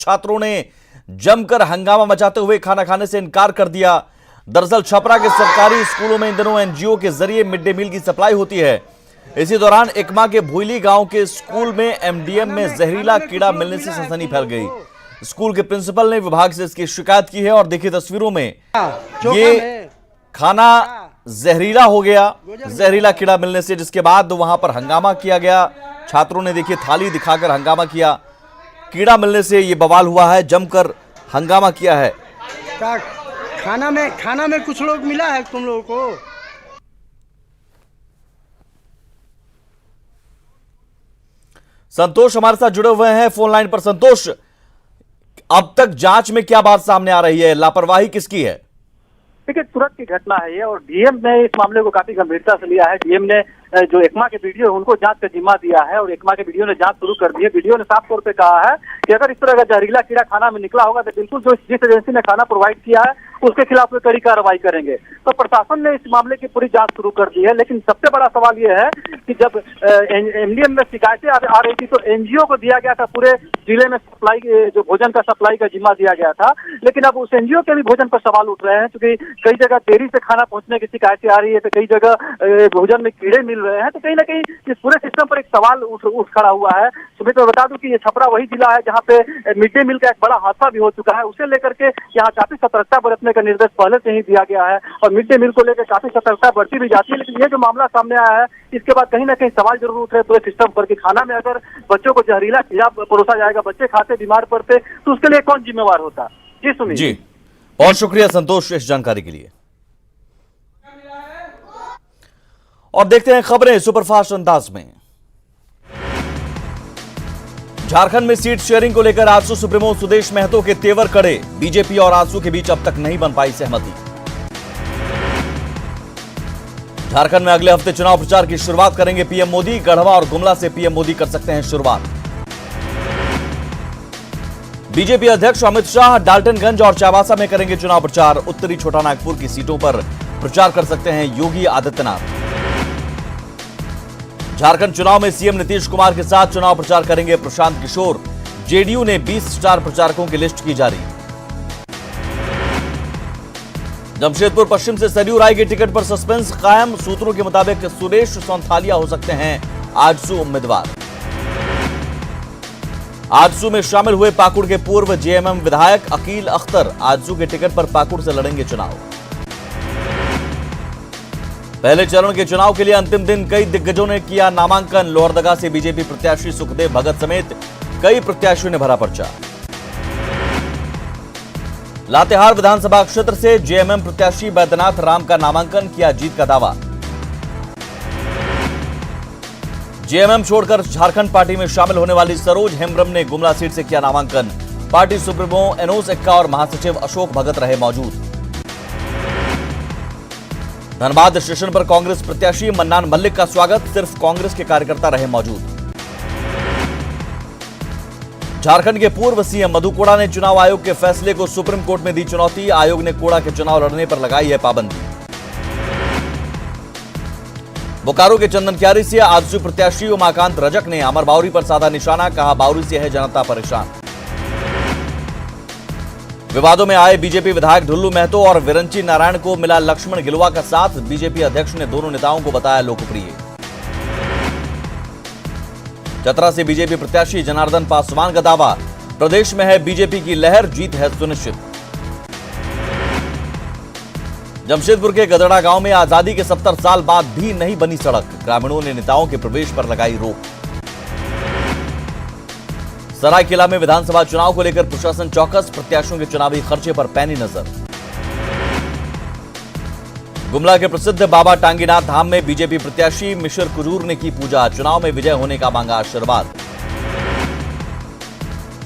छात्रों ने जमकर हंगामा मचाते हुए खाना खाने से इनकार कर दिया। दरअसल छपरा के सरकारी स्कूलों में इन दिनों एनजीओ के जरिए मिड डे मील की सप्लाई होती है। इसी दौरान एकमा के भुईली गांव के स्कूल में एमडीएम में जहरीला कीड़ा मिलने से सनसनी फैल गई। स्कूल के प्रिंसिपल ने विभाग से इसकी शिकायत की है और देखिए तस्वीरों में ये खाना जहरीला हो गया, जहरीला कीड़ा मिलने से, जिसके बाद वहां पर हंगामा किया गया। छात्रों ने देखिए थाली दिखाकर हंगामा किया। कीड़ा मिलने से ये बवाल हुआ है, जमकर हंगामा किया है। खाना में कुछ लोग मिला है तुम लोगों को? संतोष हमारे साथ जुड़े हुए हैं फोन लाइन पर। संतोष, अब तक जांच में क्या बात सामने आ रही है, लापरवाही किसकी है? देखिए, तुरंत की घटना है ये और डीएम ने इस मामले को काफी गंभीरता से लिया है। डीएम ने जो एकमा के वीडियो है उनको जांच का जिम्मा दिया है और एकमा के वीडियो ने जांच शुरू कर दी है। वीडियो ने साफ तौर पे कहा है कि अगर इस तरह का जहरीला कीड़ा खाना में निकला होगा तो बिल्कुल जो जिस एजेंसी ने खाना प्रोवाइड किया है उसके खिलाफ कड़ी कार्रवाई करेंगे। तो प्रशासन ने इस मामले की पूरी जांच शुरू कर दी है। लेकिन सबसे बड़ा सवाल ये है कि जब एमडीएम में शिकायतें आ रही थी तो एनजीओ को दिया गया था पूरे जिले में सप्लाई, जो भोजन का सप्लाई का जिम्मा दिया गया था। लेकिन अब उस एनजीओ के भी भोजन पर सवाल उठ रहे हैं, क्योंकि कई जगह देरी से खाना पहुंचने की शिकायतें आ रही है, तो कई जगह भोजन में कीड़े मिल रहे हैं। तो कहीं ना कहीं इस पूरे सिस्टम पर एक सवाल उठ खड़ा हुआ है। सुमित, मैं बता दूं कि ये छपरा वही जिला है जहाँ पे मिड डे मील का एक बड़ा हादसा भी हो चुका है। उसे लेकर के यहाँ काफी सतर्कता बरतने का निर्देश पहले से ही दिया गया है और मिड डे मील को लेकर काफी सतर्कता बरती भी जाती है। लेकिन ये जो मामला सामने आया है, इसके बाद कहीं ना कहीं सवाल जरूर उठ रहे पूरे सिस्टम पर कि खाना में अगर बच्चों को जहरीला कीड़ा परोसा जाएगा, बच्चे खाते बीमार पड़ते, तो उसके लिए कौन जिम्मेवार होता? जी सुनिए। जी, बहुत शुक्रिया संतोष इस जानकारी के लिए। और देखते हैं खबरें सुपरफास्ट अंदाज में। झारखंड में सीट शेयरिंग को लेकर आजसू सुप्रीमो सुदेश महतो के तेवर कड़े। बीजेपी और आजसू के बीच अब तक नहीं बन पाई सहमति। झारखंड में अगले हफ्ते चुनाव प्रचार की शुरुआत करेंगे पीएम मोदी। गढ़वा और गुमला से पीएम मोदी कर सकते हैं शुरुआत। बीजेपी अध्यक्ष अमित शाह डाल्टनगंज और चाईबासा में करेंगे चुनाव प्रचार। उत्तरी छोटानागपुर की सीटों पर प्रचार कर सकते हैं योगी आदित्यनाथ। झारखंड चुनाव में सीएम नीतीश कुमार के साथ चुनाव प्रचार करेंगे प्रशांत किशोर। जेडीयू ने 20 स्टार प्रचारकों की लिस्ट की जारी। जमशेदपुर पश्चिम से सरयू राय के टिकट पर सस्पेंस कायम। सूत्रों के मुताबिक सुरेश सोंथालिया हो सकते हैं आजसू उम्मीदवार। आजसू में शामिल हुए पाकुड़ के पूर्व जेएमएम विधायक अकील अख्तर आजसू के टिकट पर पाकुड़ से लड़ेंगे चुनाव। पहले चरण के चुनाव के लिए अंतिम दिन कई दिग्गजों ने किया नामांकन। लोहरदगा से बीजेपी प्रत्याशी सुखदेव भगत समेत कई प्रत्याशियों ने भरा पर्चा। लातेहार विधानसभा क्षेत्र से जेएमएम प्रत्याशी बैद्यनाथ राम का नामांकन, किया जीत का दावा। जेएमएम छोड़कर झारखंड पार्टी में शामिल होने वाली सरोज हेम्ब्रम ने गुमला सीट से किया नामांकन। पार्टी सुप्रीमो एनोस एक्का और महासचिव अशोक भगत रहे मौजूद। धनबाद स्टेशन पर कांग्रेस प्रत्याशी मन्नान मल्लिक का स्वागत, सिर्फ कांग्रेस के कार्यकर्ता रहे मौजूद। झारखंड के पूर्व सीएम मधु कोड़ा ने चुनाव आयोग के फैसले को सुप्रीम कोर्ट में दी चुनौती। आयोग ने कोड़ा के चुनाव लड़ने पर लगाई है पाबंदी। बोकारो के चंदनकियारी से आजसू प्रत्याशी उमाकांत रजक ने अमर बावरी पर साधा निशाना, कहा बावरी से है जनता परेशान। विवादों में आए बीजेपी विधायक ढुल्लू महतो और विरंची नारायण को मिला लक्ष्मण गिलुआ का साथ। बीजेपी अध्यक्ष ने दोनों नेताओं को बताया लोकप्रिय। चतरा से बीजेपी प्रत्याशी जनार्दन पासवान का दावा, प्रदेश में है बीजेपी की लहर, जीत है सुनिश्चित। जमशेदपुर के गदड़ा गांव में आजादी के 70 साल बाद भी नहीं बनी सड़क। ग्रामीणों ने नेताओं के प्रवेश पर लगाई रोक। सरायकेला में विधानसभा चुनाव को लेकर प्रशासन चौकस, प्रत्याशियों के चुनावी खर्चे पर पैनी नजर। गुमला के प्रसिद्ध बाबा टांगीनाथ धाम में बीजेपी प्रत्याशी मिश्र कुजूर ने की पूजा। चुनाव में विजय होने का मांगा आशीर्वाद।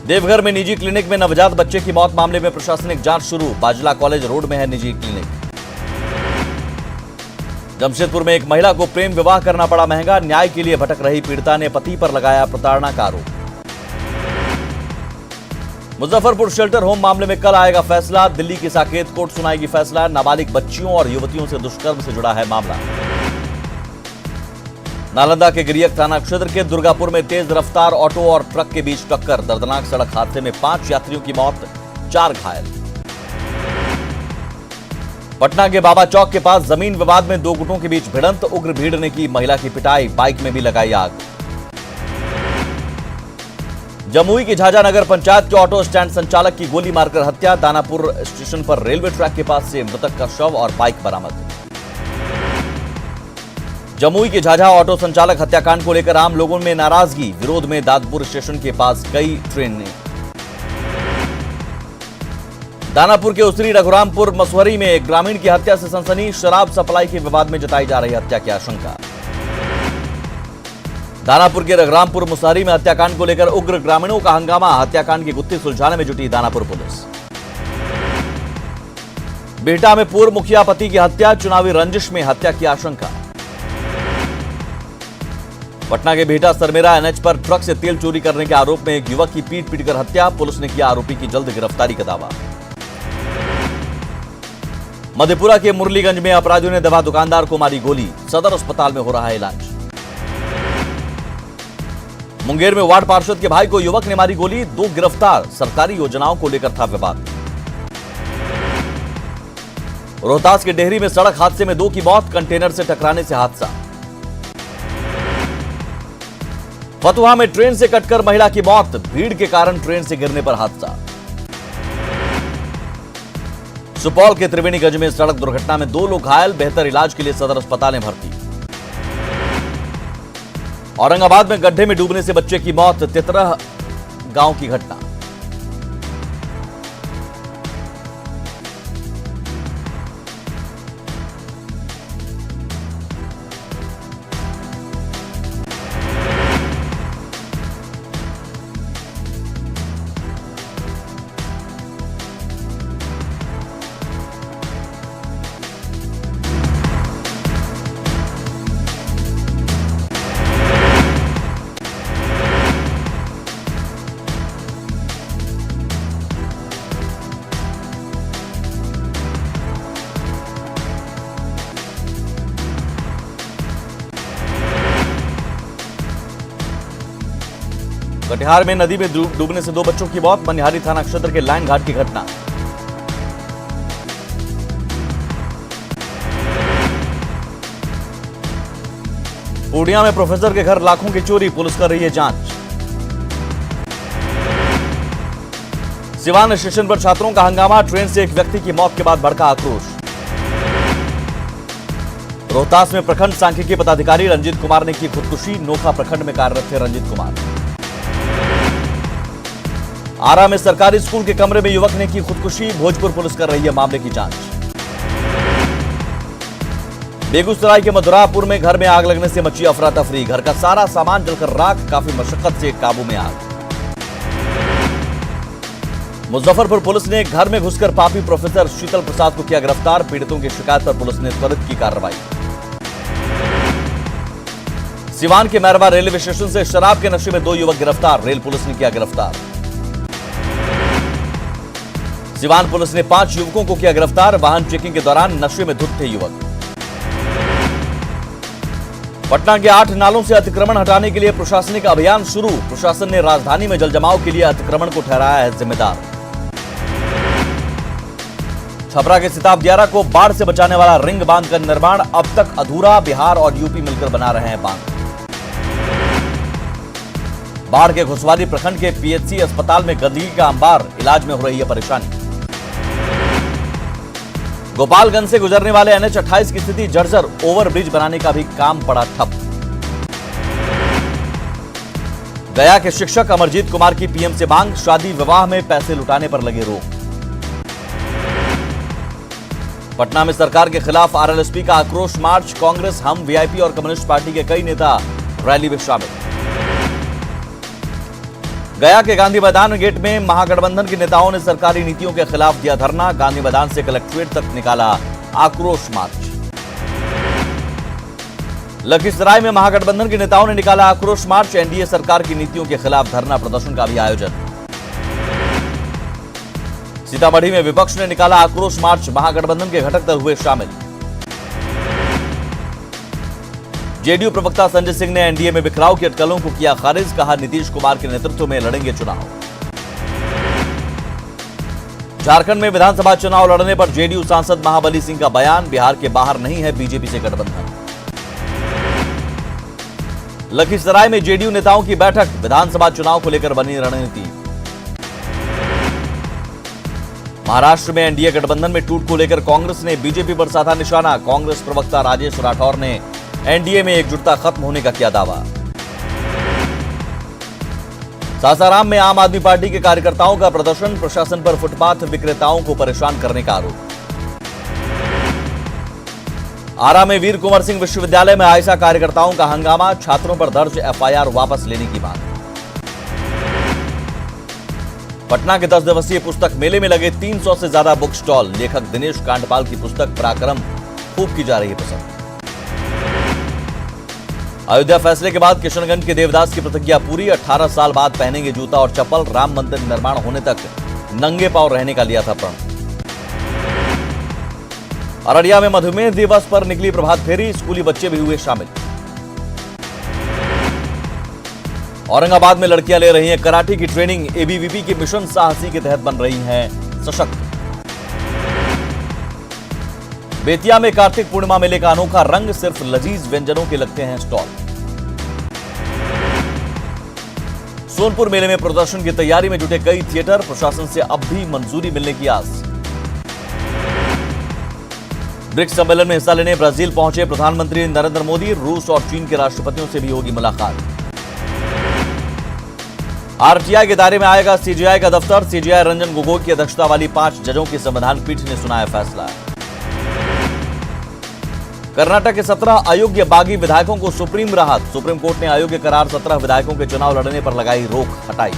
देवघर में निजी क्लिनिक में नवजात बच्चे की मौत मामले में प्रशासनिक जांच शुरू। बाजला कॉलेज रोड में है निजी क्लिनिक। जमशेदपुर में एक महिला को प्रेम विवाह करना पड़ा महंगा। न्याय के लिए भटक रही पीड़िता ने पति पर लगाया प्रताड़ना का आरोप। मुजफ्फरपुर शेल्टर होम मामले में कल आएगा फैसला। दिल्ली की साकेत कोर्ट सुनाएगी फैसला। नाबालिग बच्चियों और युवतियों से दुष्कर्म से जुड़ा है मामला। नालंदा के गिरियक थाना क्षेत्र के दुर्गापुर में तेज रफ्तार ऑटो और ट्रक के बीच टक्कर, दर्दनाक सड़क हादसे में 5 यात्रियों की मौत, 4 घायल। पटना के बाबा चौक के पास जमीन विवाद में 2 गुटों के बीच भिड़ंत, उग्र भीड़ ने की महिला की पिटाई, बाइक में भी लगाई आग। जमुई की झाझा नगर पंचायत के ऑटो स्टैंड संचालक की गोली मारकर हत्या, दानापुर स्टेशन पर रेलवे ट्रैक के पास से मृतक का शव और बाइक बरामद। जमुई के झाझा ऑटो संचालक हत्याकांड को लेकर आम लोगों में नाराजगी, विरोध में दादपुर स्टेशन के पास कई ट्रेनें। दानापुर के उसरी रघुरामपुर मसुहरी में एक ग्रामीण की हत्या से सनसनी, शराब सप्लाई के विवाद में जताई जा रही हत्या की आशंका। दानापुर के रघुरामपुर मुसहरी में हत्याकांड को लेकर उग्र ग्रामीणों का हंगामा, हत्याकांड की गुत्थी सुलझाने में जुटी दानापुर पुलिस। बिहटा में पूर्व मुखिया पति की हत्या, चुनावी रंजिश में हत्या की आशंका। पटना के बिहटा सरमेरा एनएच पर ट्रक से तेल चोरी करने के आरोप में एक युवक की पीट पीटकर हत्या, पुलिस ने किया आरोपी की जल्द गिरफ्तारी का दावा। मधेपुरा के मुरलीगंज में अपराधियों ने दवा दुकानदार को मारी गोली, सदर अस्पताल में हो रहा है इलाज। मुंगेर में वार्ड पार्षद के भाई को युवक ने मारी गोली, 2 गिरफ्तार, सरकारी योजनाओं को लेकर था विवाद। रोहतास के डेहरी में सड़क हादसे में 2 की मौत, कंटेनर से टकराने से हादसा। फतुहा में ट्रेन से कटकर महिला की मौत, भीड़ के कारण ट्रेन से गिरने पर हादसा। सुपौल के त्रिवेणीगंज में सड़क दुर्घटना में 2 लोग घायल, बेहतर इलाज के लिए सदर अस्पताल में भर्ती। औरंगाबाद में गड्ढे में डूबने से बच्चे की मौत, तितरह गांव की घटना। कटिहार में नदी में डूबने से 2 बच्चों की मौत, मनिहारी थाना क्षेत्र के लाइन घाट की घटना। पूर्णिया में प्रोफेसर के घर लाखों की चोरी, पुलिस कर रही है जांच। सिवान स्टेशन पर छात्रों का हंगामा, ट्रेन से एक व्यक्ति की मौत के बाद भड़का आक्रोश। रोहतास में प्रखंड सांख्यिकी पदाधिकारी रंजीत कुमार ने की खुदकुशी, नोखा प्रखंड में कार्यरत थे रंजीत कुमार। आरा में सरकारी स्कूल के कमरे में युवक ने की खुदकुशी, भोजपुर पुलिस कर रही है मामले की जांच। बेगूसराय के मधुरापुर में घर में आग लगने से मची अफरा तफरी, घर का सारा सामान जलकर राख, काफी मशक्कत से काबू में आग। मुजफ्फरपुर पुलिस ने घर में घुसकर पापी प्रोफेसर शीतल प्रसाद को किया गिरफ्तार, पीड़ितों की शिकायत पर पुलिस ने त्वरित की कार्रवाई। सिवान के मैरवा रेलवे स्टेशन से शराब के नशे में 2 युवक गिरफ्तार, रेल पुलिस ने किया गिरफ्तार। सिवान पुलिस ने 5 युवकों को किया गिरफ्तार, वाहन चेकिंग के दौरान नशे में धुत थे युवक। पटना के 8 नालों से अतिक्रमण हटाने के लिए प्रशासनिक अभियान शुरू, प्रशासन ने राजधानी में जलजमाव के लिए अतिक्रमण को ठहराया है जिम्मेदार। छपरा के सिताब दियारा को बाढ़ से बचाने वाला रिंग बांध का निर्माण अब तक अधूरा, बिहार और यूपी मिलकर बना रहे हैं बांध। बाढ़ के घुसवाली प्रखंड के पीएचसी अस्पताल में गंदगी का अंबार, इलाज में हो रही है परेशानी। गोपालगंज से गुजरने वाले एनएच 28 की स्थिति जर्जर, ओवरब्रिज बनाने का भी काम पड़ा ठप। गया के शिक्षक अमरजीत कुमार की पीएम से मांग, शादी विवाह में पैसे लुटाने पर लगे रोक। पटना में सरकार के खिलाफ आरएलएसपी का आक्रोश मार्च, कांग्रेस, हम, वीआईपी और कम्युनिस्ट पार्टी के कई नेता रैली में शामिल। गया के गांधी मैदान गेट में महागठबंधन के नेताओं ने सरकारी नीतियों के खिलाफ दिया धरना, गांधी मैदान से कलेक्ट्रेट तक निकाला आक्रोश मार्च। लखीसराय में महागठबंधन के नेताओं ने निकाला आक्रोश मार्च, एनडीए सरकार की नीतियों के खिलाफ धरना प्रदर्शन का भी आयोजन। सीतामढ़ी में विपक्ष ने निकाला आक्रोश मार्च, महागठबंधन के घटक दल हुए शामिल। जेडीयू प्रवक्ता संजय सिंह ने एनडीए में बिखराव की अटकलों को किया खारिज, कहा नीतीश कुमार के नेतृत्व में लड़ेंगे चुनाव। झारखंड में विधानसभा चुनाव लड़ने पर जेडीयू सांसद महाबली सिंह का बयान, बिहार के बाहर नहीं है बीजेपी से गठबंधन। लखीसराय में जेडीयू नेताओं की बैठक, विधानसभा चुनाव को लेकर बनी रणनीति। महाराष्ट्र में एनडीए गठबंधन में टूट को लेकर कांग्रेस ने बीजेपी पर साधा निशाना, कांग्रेस प्रवक्ता राजेश राठौर ने एनडीए में एकजुटता खत्म होने का किया दावा। सासाराम में आम आदमी पार्टी के कार्यकर्ताओं का प्रदर्शन, प्रशासन पर फुटपाथ विक्रेताओं को परेशान करने का आरोप। आरा में वीर कुंवर सिंह विश्वविद्यालय में आयशा कार्यकर्ताओं का हंगामा, छात्रों पर दर्ज एफआईआर वापस लेने की मांग। पटना के 10 दिवसीय पुस्तक मेले में लगे 300 से ज्यादा बुक स्टॉल, लेखक दिनेश कांडपाल की पुस्तक पराक्रम खूब की जा रही है पसंद। अयोध्या फैसले के बाद किशनगंज के देवदास की प्रतिज्ञा पूरी, 18 साल बाद पहनेंगे जूता और चप्पल, राम मंदिर निर्माण होने तक नंगे पांव रहने का लिया था प्रण। अररिया में मधुमेह दिवस पर निकली प्रभात फेरी, स्कूली बच्चे भी हुए शामिल। औरंगाबाद में लड़कियां ले रही हैं कराटे की ट्रेनिंग, एबीवीपी के मिशन साहसी के तहत बन रही हैं सशक्त। बेतिया में कार्तिक पूर्णिमा मेले का अनोखा रंग, सिर्फ लजीज व्यंजनों के लगते हैं स्टॉल। सोनपुर मेले में प्रदर्शन की तैयारी में जुटे कई थिएटर, प्रशासन से अब भी मंजूरी मिलने की आस। ब्रिक्स सम्मेलन में हिस्सा लेने ब्राजील पहुंचे प्रधानमंत्री नरेंद्र मोदी, रूस और चीन के राष्ट्रपतियों से भी होगी मुलाकात। आरटीआई के दायरे में आएगा सीजेआई का दफ्तर, सीजेआई रंजन गोगोई की अध्यक्षता वाली 5 जजों की संविधान पीठ ने सुनाया फैसला। कर्नाटक के 17 अयोग्य बागी विधायकों को सुप्रीम राहत, सुप्रीम कोर्ट ने अयोग्य करार 17 विधायकों के चुनाव लड़ने पर लगाई रोक हटाई।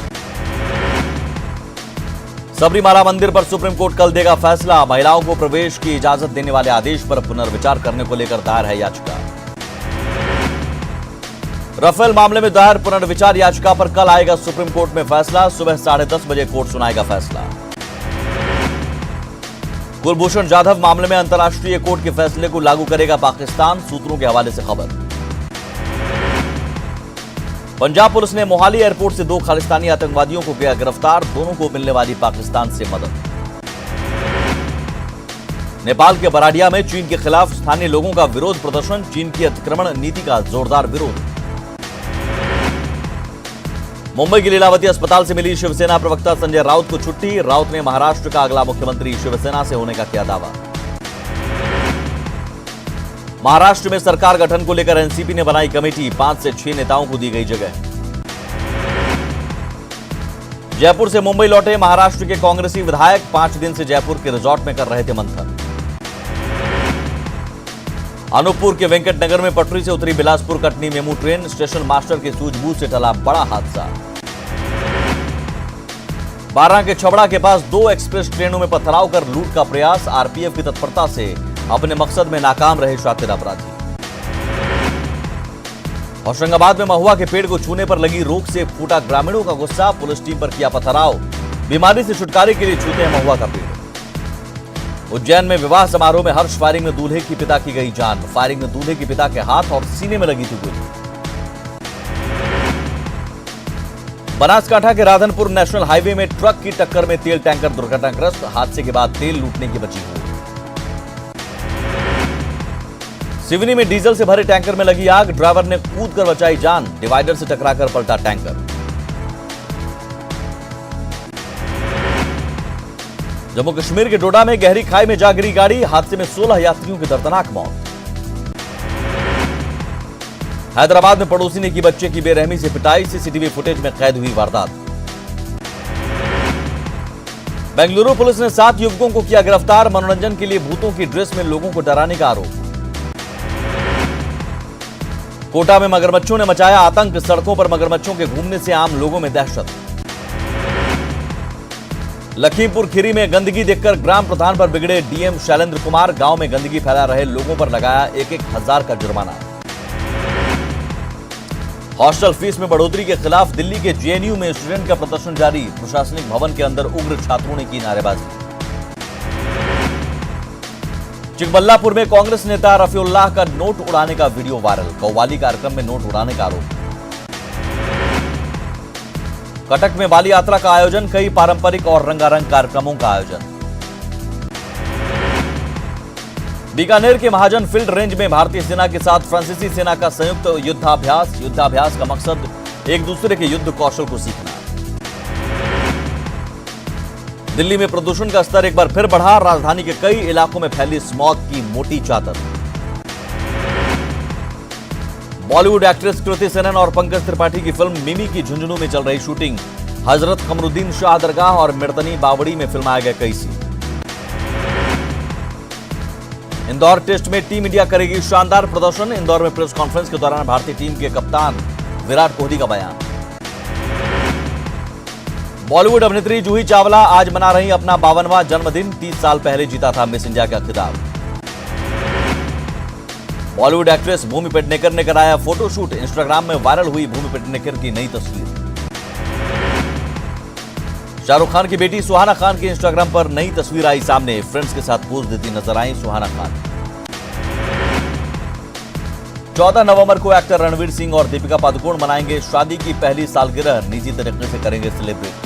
सबरीमाला मंदिर पर सुप्रीम कोर्ट कल देगा फैसला, महिलाओं को प्रवेश की इजाजत देने वाले आदेश पर पुनर्विचार करने को लेकर दायर है याचिका। राफेल मामले में दायर पुनर्विचार याचिका पर कल आएगा सुप्रीम कोर्ट में फैसला, सुबह 10:30 बजे कोर्ट सुनाएगा फैसला। कुलभूषण जाधव मामले में अंतर्राष्ट्रीय कोर्ट के फैसले को लागू करेगा पाकिस्तान, सूत्रों के हवाले से खबर। पंजाब पुलिस ने मोहाली एयरपोर्ट से 2 खालिस्तानी आतंकवादियों को किया गिरफ्तार, दोनों को मिलने वाली पाकिस्तान से मदद। नेपाल के बराडिया में चीन के खिलाफ स्थानीय लोगों का विरोध प्रदर्शन, चीन की अतिक्रमण नीति का जोरदार विरोध। मुंबई के लीलावती अस्पताल से मिली शिवसेना प्रवक्ता संजय राउत को छुट्टी, राउत ने महाराष्ट्र का अगला मुख्यमंत्री शिवसेना से होने का किया दावा। महाराष्ट्र में सरकार गठन को लेकर एनसीपी ने बनाई कमेटी, 5 से 6 नेताओं को दी गई जगह। जयपुर से मुंबई लौटे महाराष्ट्र के कांग्रेसी विधायक, 5 दिन से जयपुर के रिजॉर्ट में कर रहे थे मंथन। अनूपपुर के वेंकटनगर में पटरी से उतरी Bilaspur Katni MEMU train, station master के सूझबूझ से टला बड़ा हादसा। बारां के छबड़ा के पास 2 एक्सप्रेस ट्रेनों में पथराव कर लूट का प्रयास, आरपीएफ की तत्परता से अपने मकसद में नाकाम रहे शातिर अपराधी। होशंगाबाद में महुआ के पेड़ को छूने पर लगी रोक से फूटा ग्रामीणों का गुस्सा, पुलिस टीम पर किया पथराव, बीमारी से छुटकारे के लिए छूते हैं महुआ का पेड़। उज्जैन में विवाह समारोह में हर्ष फायरिंग में दूल्हे की पिता की गई जान, फायरिंग में दूल्हे के पिता के हाथ और सीने में लगी थी गोली। बनासकांठा के राधनपुर नेशनल हाईवे में ट्रक की टक्कर में तेल टैंकर दुर्घटनाग्रस्त, हादसे के बाद तेल लूटने की बची हुई। सिवनी में डीजल से भरे टैंकर में लगी आग, ड्राइवर ने कूदकर बचाई जान, डिवाइडर से टकराकर पलटा टैंकर। जम्मू कश्मीर के डोडा में गहरी खाई में जा गिरी गाड़ी, हादसे में 16 यात्रियों की दर्दनाक मौत। हैदराबाद में पड़ोसी ने की बच्चे की बेरहमी से पिटाई, सीसीटीवी फुटेज में कैद हुई वारदात। बेंगलुरु पुलिस ने 7 युवकों को किया गिरफ्तार, मनोरंजन के लिए भूतों की ड्रेस में लोगों को डराने का आरोप। कोटा में मगरमच्छों ने मचाया आतंक, सड़कों पर मगरमच्छों के घूमने से आम लोगों में दहशत। लखीमपुर खीरी में गंदगी देखकर ग्राम प्रधान पर बिगड़े डीएम शैलेंद्र कुमार, गांव में गंदगी फैला रहे लोगों पर लगाया 1,000 का जुर्माना। हॉस्टल फीस में बढ़ोतरी के खिलाफ दिल्ली के जेएनयू में स्टूडेंट का प्रदर्शन जारी, प्रशासनिक भवन के अंदर उग्र छात्रों ने की नारेबाजी। चिकबल्लापुर में कांग्रेस नेता रफीउल्लाह का नोट उड़ाने का वीडियो वायरल। कव्वाली कार्यक्रम में नोट उड़ाने का आरोप। कटक में बाली यात्रा का आयोजन, कई पारंपरिक और रंगारंग कार्यक्रमों का आयोजन। बीकानेर के महाजन फील्ड रेंज में भारतीय सेना के साथ फ्रांसीसी सेना का संयुक्त युद्धाभ्यास। युद्धाभ्यास का मकसद एक दूसरे के युद्ध कौशल को सीखना। दिल्ली में प्रदूषण का स्तर एक बार फिर बढ़ा। राजधानी के कई इलाकों में फैली स्मॉग की मोटी चादर। बॉलीवुड एक्ट्रेस कृति सेनन और पंकज त्रिपाठी की फिल्म मिमी की झुंझुनू में चल रही शूटिंग। हजरत कमरुद्दीन शाह दरगाह और मिर्तनी बावड़ी में फिल्माया गया कई सीन। इंदौर टेस्ट में टीम इंडिया करेगी शानदार प्रदर्शन। इंदौर में प्रेस कॉन्फ्रेंस के दौरान भारतीय टीम के कप्तान विराट कोहली का बयान। बॉलीवुड अभिनेत्री जूही चावला आज मना रही अपना 52वां जन्मदिन। 30 साल पहले जीता था मिस इंडिया का खिताब। बॉलीवुड एक्ट्रेस भूमि पेडनेकर ने कराया फोटोशूट। इंस्टाग्राम में वायरल हुई भूमि पेडनेकर की नई तस्वीर। शाहरुख खान की बेटी सुहाना खान की इंस्टाग्राम पर नई तस्वीर आई सामने। फ्रेंड्स के साथ पोज देती नजर आई सुहाना खान। 14 नवंबर को एक्टर रणवीर सिंह और दीपिका पादुकोण मनाएंगे शादी की पहली सालगिरह। निजी तरीके से करेंगे सेलिब्रेट।